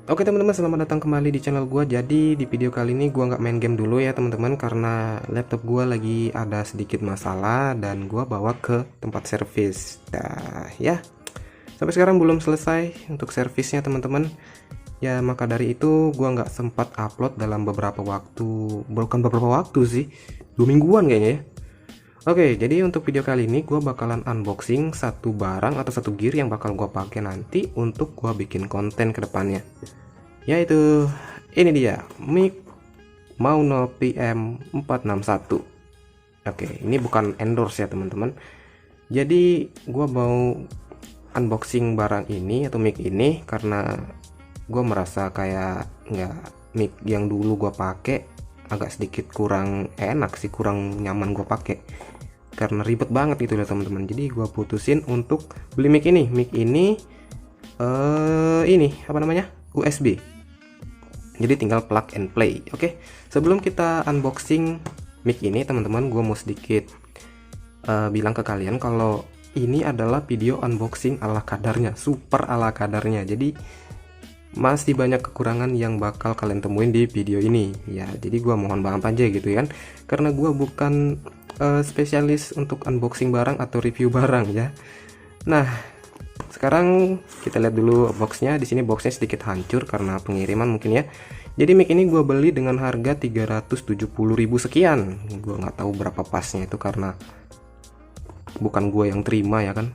Oke teman-teman, selamat datang kembali di channel gua. Jadi di video kali ini gua nggak main game dulu ya teman-teman, karena laptop gua lagi ada sedikit masalah dan gua bawa ke tempat servis. Dah ya, sampai sekarang belum selesai untuk servisnya teman-teman. Ya maka dari itu gua nggak sempat upload dalam beberapa waktu, bukan beberapa waktu sih, 2 mingguan kayaknya ya. Oke, jadi untuk video kali ini gue bakalan unboxing satu barang atau satu gear yang bakal gue pakai nanti untuk gue bikin konten kedepannya. Yaitu ini dia, mic Mauno PM461. Oke, ini bukan endorse ya teman-teman. Jadi gue mau unboxing barang ini atau mic ini karena gue merasa kayak nggak, mic yang dulu gue pakai agak sedikit kurang enak sih, kurang nyaman gue pakai karena ribet banget gitu loh teman-teman. Jadi gua putusin untuk beli mic ini. Mic ini ini apa namanya, USB, jadi tinggal plug and play. Oke, sebelum kita unboxing mic ini teman-teman, gua mau sedikit bilang ke kalian kalau ini adalah video unboxing ala kadarnya, super ala kadarnya. Jadi masih banyak kekurangan yang bakal kalian temuin di video ini ya. Jadi gua mohon maaf aja gitu kan, karena gua bukan spesialis untuk unboxing barang atau review barang ya. Nah, sekarang kita lihat dulu boxnya. Di sini boxnya sedikit hancur karena pengiriman mungkin ya. Jadi mic ini gue beli dengan harga 370.000 sekian. Gue nggak tahu berapa pasnya itu karena bukan gue yang terima ya kan.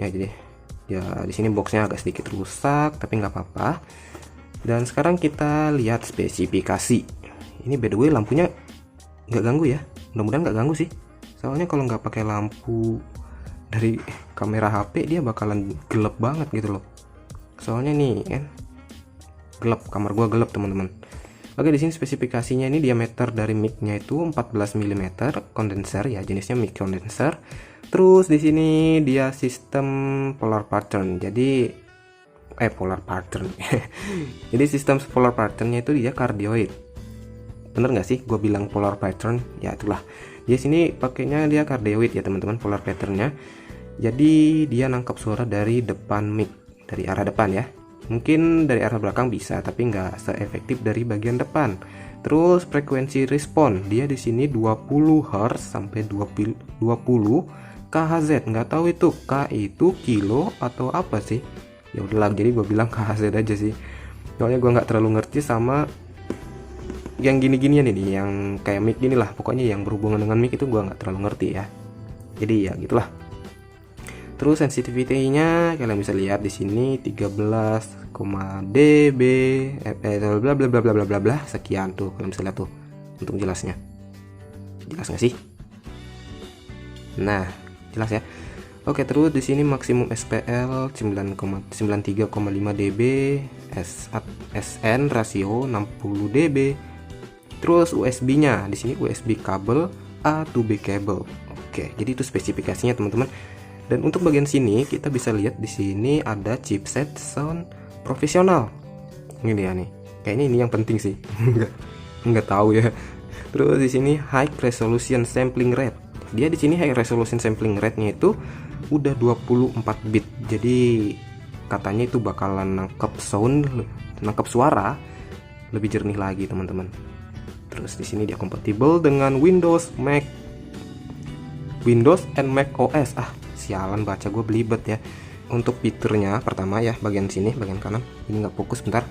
Ya jadi ya di sini boxnya agak sedikit rusak tapi nggak apa-apa. Dan sekarang kita lihat spesifikasi. Ini by the way lampunya nggak ganggu ya, mudah-mudahan nggak ganggu sih, soalnya kalau nggak pakai lampu dari kamera HP dia bakalan gelap banget gitu loh. Soalnya nih kan gelap, kamar gua gelap teman-teman. Oke, di sini spesifikasinya ini diameter dari mic-nya itu 14 mm, kondenser ya, jenisnya mic kondenser. Terus di sini dia sistem polar pattern. Jadi polar pattern. Jadi sistem polar patternnya itu dia cardioid. Bener nggak sih gue bilang polar pattern? Ya itulah, di sini pakainya dia cardioid ya teman-teman, polar patternnya. Jadi dia nangkap suara dari depan mic, dari arah depan ya. Mungkin dari arah belakang bisa, tapi nggak seefektif dari bagian depan. Terus frekuensi respon dia di sini 20 Hz sampai 20 kHz. Nggak tahu itu K itu kilo atau apa sih. Ya udahlah, jadi gue bilang kHz aja sih. Soalnya gue nggak terlalu ngerti sama yang gini-ginian ini, yang kayak mic gini lah, pokoknya yang berhubungan dengan mic itu gua nggak terlalu ngerti ya. Jadi ya gitulah. Terus sensitivity-nya kalian bisa lihat di sini 13, dB bla bla bla bla bla bla bla sekian tuh, kalian bisa lihat tuh untuk jelasnya. Jelas nggak sih? Nah, jelas ya. Oke, terus di sini maksimum SPL 93,5 dB, SN rasio 60 dB. Terus USB-nya di sini USB kabel A to B kabel. Oke, jadi itu spesifikasinya teman-teman. Dan untuk bagian sini kita bisa lihat di sini ada chipset sound profesional. Ini dia nih. Kayaknya ini yang penting sih. Nggak tahu ya. Terus di sini high resolution sampling rate. Dia di sini high resolution sampling rate-nya itu udah 24 bit. Jadi katanya itu bakalan nangkep suara lebih jernih lagi teman-teman. Terus di sini dia kompatibel dengan Windows and Mac OS. Sialan baca gue belibet ya. Untuk fiturnya pertama ya, bagian sini, bagian kanan. Ini nggak fokus bentar.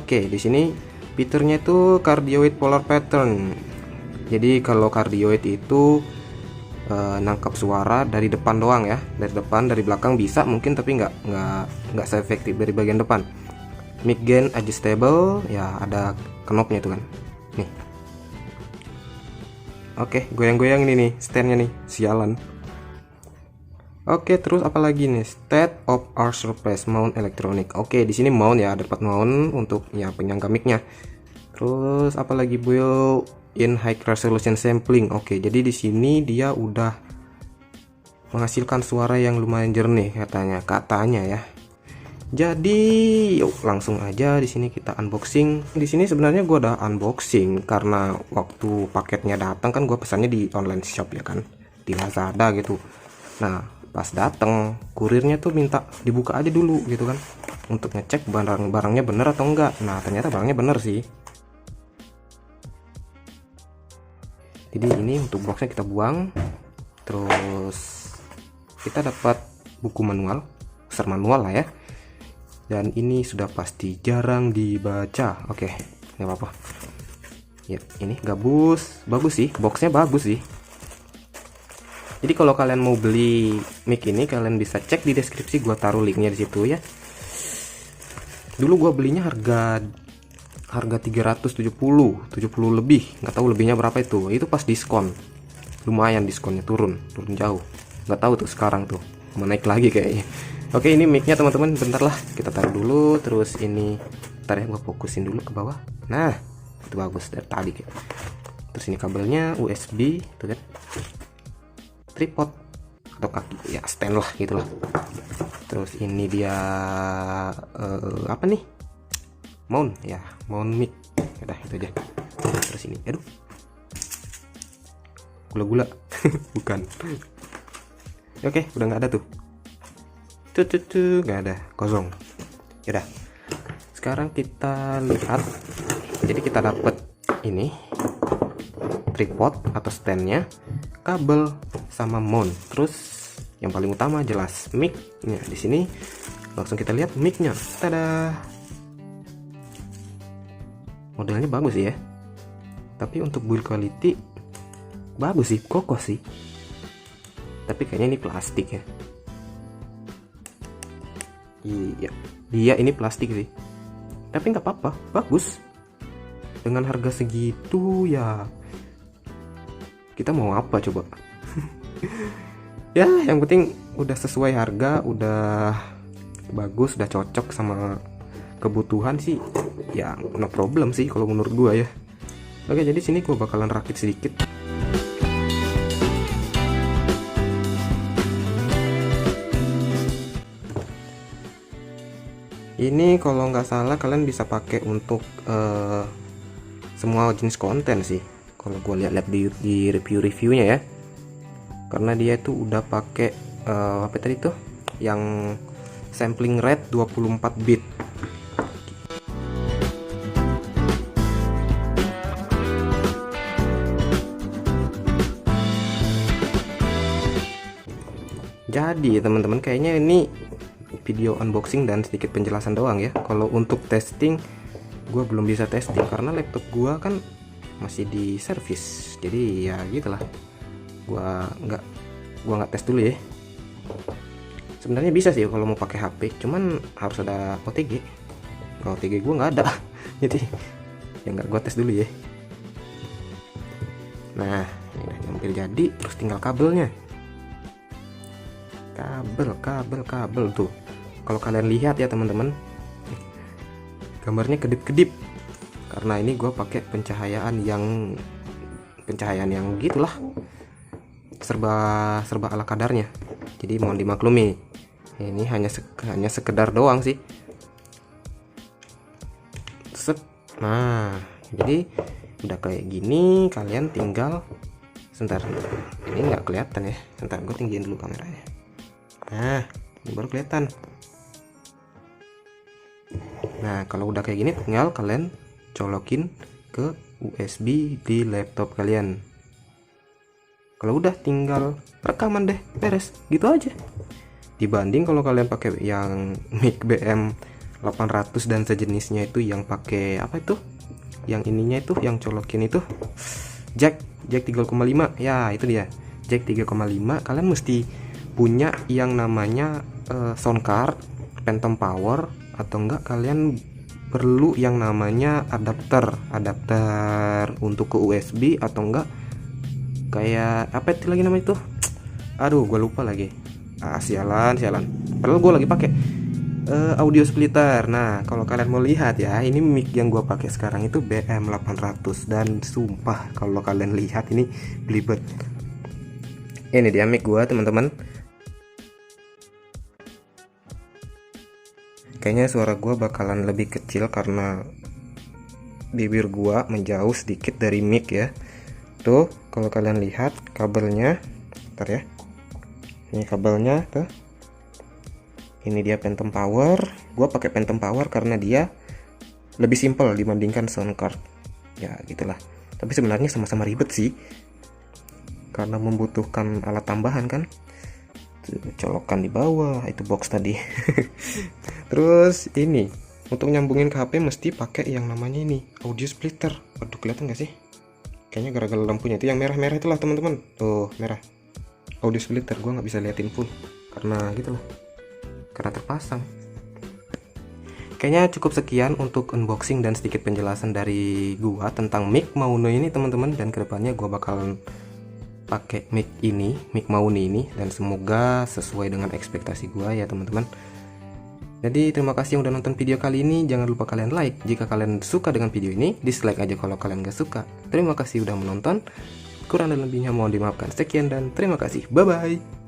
Oke, di sini fiturnya itu cardioid polar pattern. Jadi kalau cardioid itu nangkap suara dari depan doang ya, dari depan, dari belakang bisa mungkin, tapi nggak seefektif dari bagian depan. Mic gain adjustable ya, ada knobnya itu kan nih. Oke, goyang-goyang ini nih standnya nih, sialan. Oke, terus apalagi nih, state of art surface mount electronic. Oke, di sini mount ya, dapat mount untuk ya penyangga micnya. Terus apalagi, built in high resolution sampling. Oke, jadi di sini dia udah menghasilkan suara yang lumayan jernih katanya ya. Jadi yuk langsung aja di sini kita unboxing. Di sini sebenarnya gue udah unboxing karena waktu paketnya datang kan gue pesannya di online shop ya kan, di Lazada gitu. Nah Pas dateng kurirnya tuh minta dibuka aja dulu gitu kan, untuk ngecek barangnya bener atau enggak. Nah ternyata barangnya bener sih. Jadi ini untuk boxnya kita buang. Terus kita dapat buku manual, besar manual lah ya. Dan ini sudah pasti jarang dibaca. Oke, nggak apa-apa. Ya, ini bagus sih, boxnya bagus sih. Jadi kalau kalian mau beli mic ini, kalian bisa cek di deskripsi, gua taruh linknya di situ ya. Dulu gua belinya harga 370 lebih, nggak tahu lebihnya berapa itu pas diskon. Lumayan diskonnya, turun jauh. Nggak tahu tuh sekarang tuh mau naik lagi kayaknya. Oke, ini micnya teman-teman, bentar lah kita taruh dulu. Terus ini ntar ya, gua fokusin dulu ke bawah. Nah itu bagus dari tadi kayak. Terus ini kabelnya USB tuh kan, tripod atau kaki ya, stand lah gitulah. Terus ini dia apa nih, mount ya, mount mic. Udah itu aja. Terus ini aduh, gula-gula bukan. Oke, udah nggak ada tuh, nggak ada, kosong. Yaudah, sekarang kita lihat. Jadi kita dapat ini tripod atau standnya, kabel sama mount. Terus yang paling utama jelas mic-nya di sini. Langsung kita lihat mic-nya. Tada. Modelnya bagus sih ya. Tapi untuk build quality bagus sih, kokoh sih. Tapi kayaknya ini plastik ya. Iya ini plastik sih. Tapi nggak apa-apa, bagus. Dengan harga segitu ya, kita mau apa coba? Ya yang penting udah sesuai harga, udah bagus, udah cocok sama kebutuhan sih. Ya no problem sih kalau menurut gua ya. Oke, jadi sini gua bakalan rakit sedikit. Ini kalau nggak salah kalian bisa pakai untuk semua jenis konten sih. Kalau gue lihat di review-reviewnya ya, karena dia itu udah pakai apa tadi tuh, yang sampling rate 24 bit. Jadi teman-teman, kayaknya ini video unboxing dan sedikit penjelasan doang ya. Kalau untuk testing, gue belum bisa testing karena laptop gue kan masih di servis. Jadi ya gitulah, gue nggak tes dulu ya. Sebenarnya bisa sih kalau mau pakai HP, cuman harus ada OTG. Kalau OTG gue nggak ada, jadi ya nggak gue tes dulu ya. Nah ini udah hampir jadi, terus tinggal kabelnya. Kabel tuh. Kalau kalian lihat ya teman-teman, gambarnya kedip-kedip karena ini gue pakai pencahayaan yang gitulah, serba ala kadarnya. Jadi mohon dimaklumi, ini hanya sekedar doang sih. Nah jadi udah kayak gini, kalian tinggal sebentar, ini nggak kelihatan ya, sebentar gue tinggiin dulu kameranya. Nah ini baru kelihatan. Nah kalau udah kayak gini, tinggal kalian colokin ke USB di laptop kalian. Kalau udah tinggal rekaman deh, beres gitu aja. Dibanding kalau kalian pakai yang mic BM 800 dan sejenisnya itu, yang pakai apa itu, yang ininya itu, yang colokin itu jack 3,5 ya, itu dia jack 3,5. Kalian mesti punya yang namanya sound card, phantom power, atau enggak kalian perlu yang namanya adapter untuk ke USB, atau enggak kayak apa itu lagi namanya itu, aduh gue lupa lagi. Sialan padahal gue lagi pakai audio splitter. Nah kalau kalian mau lihat ya, ini mic yang gue pakai sekarang itu BM 800, dan sumpah kalau kalian lihat ini belibet. Ini dia mic gue teman-teman. Kayaknya suara gue bakalan lebih kecil karena bibir gue menjauh sedikit dari mic ya. Tuh kalau kalian lihat kabelnya, bentar ya. Ini kabelnya tuh. Ini dia Phantom Power. Gua pakai Phantom Power karena dia lebih simpel dibandingkan sound card. Ya gitulah. Tapi sebenarnya sama-sama ribet sih. Karena membutuhkan alat tambahan kan. Colokan di bawah itu box tadi. Terus ini untuk nyambungin ke HP mesti pakai yang namanya ini audio splitter. Aduh, kelihatan gak sih? Kayaknya gara-gara lampunya itu yang merah-merah itulah teman-teman. Tuh merah. Audio splitter gua nggak bisa liatin full karena gitulah. Karena terpasang. Kayaknya cukup sekian untuk unboxing dan sedikit penjelasan dari gua tentang mic Maune ini teman-teman, dan kedepannya gua bakalan pakai mic Maune ini, dan semoga sesuai dengan ekspektasi gua ya teman-teman. Jadi terima kasih yang udah nonton video kali ini. Jangan lupa kalian like jika kalian suka dengan video ini, dislike aja kalau kalian gak suka. Terima kasih udah menonton. Kurang dan lebihnya mohon dimaafkan. Sekian dan terima kasih. Bye bye.